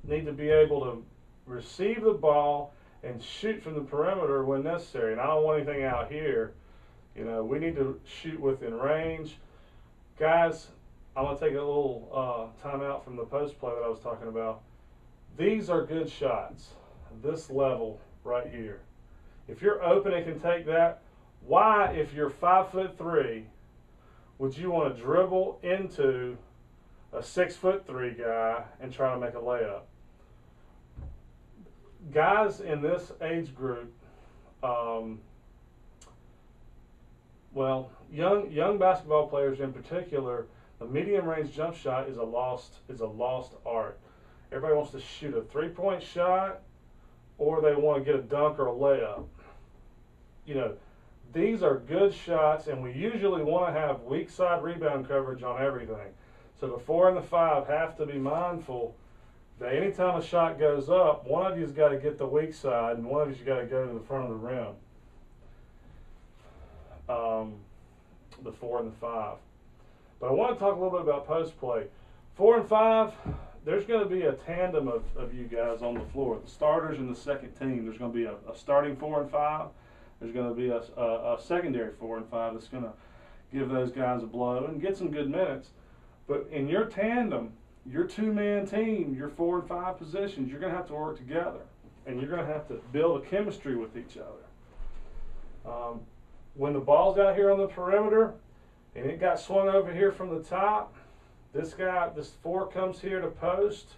need to be able to receive the ball and shoot from the perimeter when necessary. And I don't want anything out here. You know, we need to shoot within range. Guys, I'm going to take a little timeout from the post play that I was talking about. These are good shots, this level right here. If you're open and can take that, why, if you're 5'3", would you want to dribble into a 6'3" guy and try to make a layup? Guys in this age group, well, young basketball players in particular, the medium range jump shot is a lost art. Everybody wants to shoot a 3-point shot, or they want to get a dunk or a layup. You know, these are good shots, and we usually want to have weak side rebound coverage on everything. So the 4 and the 5 have to be mindful that anytime a shot goes up, one of you's got to get the weak side, and one of you's got to go to the front of the rim. The 4 and the 5. But I want to talk a little bit about post play. 4 and 5, there's going to be a tandem of you guys on the floor. The starters and the second team. There's going to be a starting 4 and 5. There's going to be a secondary 4 and 5 that's going to give those guys a blow and get some good minutes. But in your tandem, your 2-man team, your 4 and 5 positions, you're going to have to work together. And you're going to have to build a chemistry with each other. When the ball's out here on the perimeter and it got swung over here from the top, this 4 comes here to post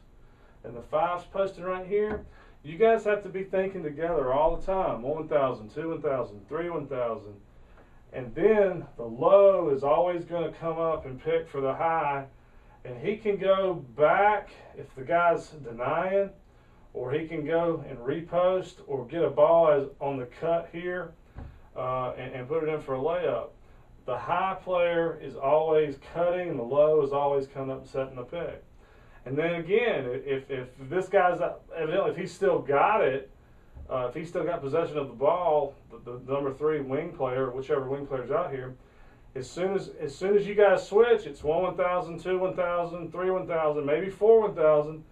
and the 5's posted right here. You guys have to be thinking together all the time. 1,000, 2 1,000, 3 1,000. And then the low is always going to come up and pick for the high. And he can go back if the guy's denying, or he can go and repost or get a ball on the cut here and put it in for a layup. The high player is always cutting and the low is always coming up and setting the pick. And then again, if this guy's evidently, if he's still got it, if he's still got possession of the ball, the number 3 wing player, whichever wing player's out here, as soon as you guys switch, it's 1 1,000, 2 1,000, 3 1,000, maybe 4 1,000,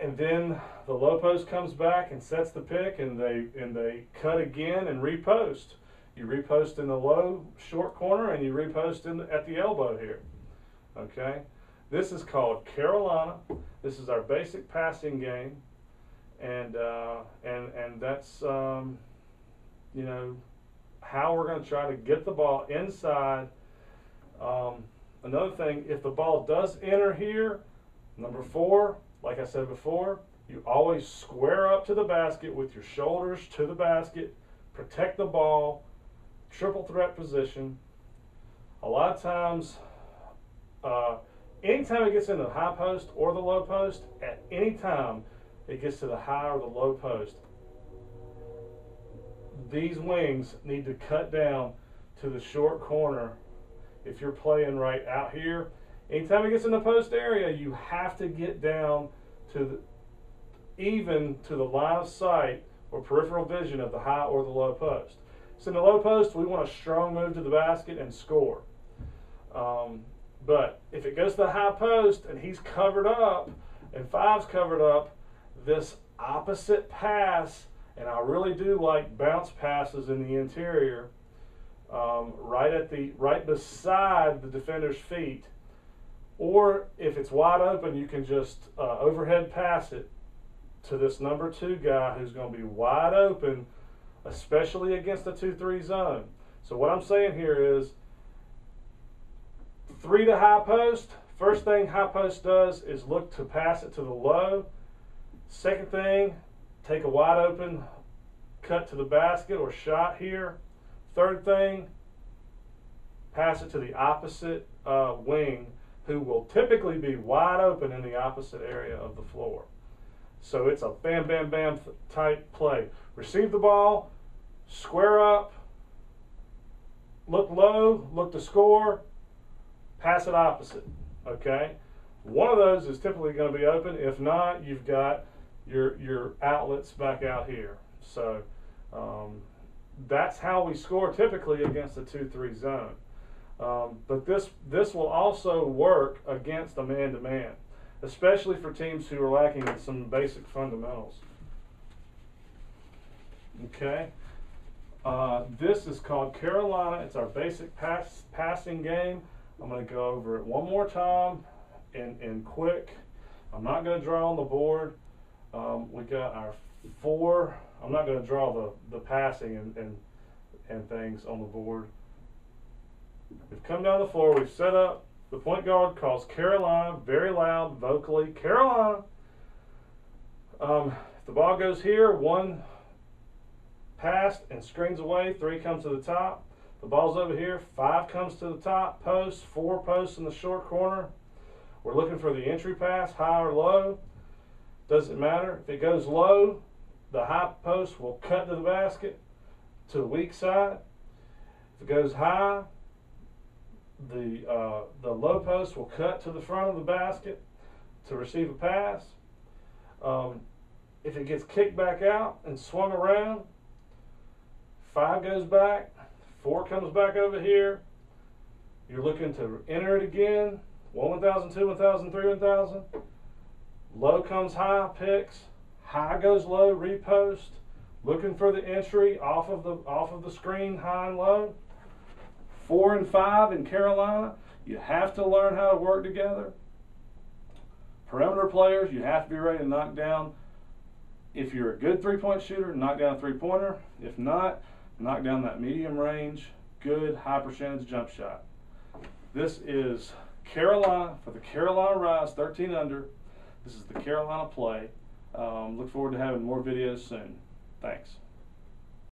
and then the low post comes back and sets the pick, and they cut again and repost. You repost in the low short corner, and you repost at the elbow here. Okay, this is called Carolina. This is our basic passing game, and that's you know, how we're going to try to get the ball inside. Another thing, if the ball does enter here, number 4, like I said before, you always square up to the basket with your shoulders to the basket, protect the ball, triple threat position. A lot of times, anytime it gets in the high post or the low post, at any time it gets to the high or the low post, these wings need to cut down to the short corner. If you're playing right out here, anytime it gets in the post area, you have to get down to even to the line of sight or peripheral vision of the high or the low post. So in the low post, we want a strong move to the basket and score. But if it goes to the high post and he's covered up and 5's covered up, this opposite pass, and I really do like bounce passes in the interior, right beside the defender's feet. Or if it's wide open, you can just overhead pass it to this number 2 guy who's going to be wide open, especially against the 2-3 zone. So what I'm saying here is 3 to high post. First thing high post does is look to pass it to the low. Second thing, take a wide open cut to the basket or shot here. Third thing, pass it to the opposite wing, who will typically be wide open in the opposite area of the floor. So it's a bam, bam, bam type play. Receive the ball, square up, look low, look to score, pass it opposite. Okay? One of those is typically going to be open. If not, you've got your outlets back out here. So that's how we score typically against the 2-3 zone. But this will also work against a man-to-man. especially for teams who are lacking in some basic fundamentals. Okay. This is called Carolina. It's our basic passing game. I'm going to go over it one more time and quick. I'm not going to draw on the board. We got our 4. I'm not going to draw the passing and things on the board. We've come down the floor. We've set up. The point guard calls Carolina, very loud, vocally, Carolina. If the ball goes here, 1 passed and screens away, 3 comes to the top. The ball's over here, 5 comes to the top post, 4 posts in the short corner. We're looking for the entry pass, high or low. Doesn't matter. If it goes low, the high post will cut to the basket to the weak side. If it goes high, the low post will cut to the front of the basket to receive a pass. If it gets kicked back out and swung around, 5 goes back, 4 comes back over here. You're looking to enter it again. 1,000, 2, 1,000, 3, 1,000. Low comes high, picks. High goes low, repost. Looking for the entry off of the screen, high and low. 4 and 5 in Carolina. You have to learn how to work together. Perimeter players, you have to be ready to knock down. If you're a good three-point shooter, knock down a three-pointer. If not, knock down that medium range, good high percentage jump shot. This is Carolina for the Carolina Rise 13 under. This is the Carolina play. Look forward to having more videos soon. Thanks.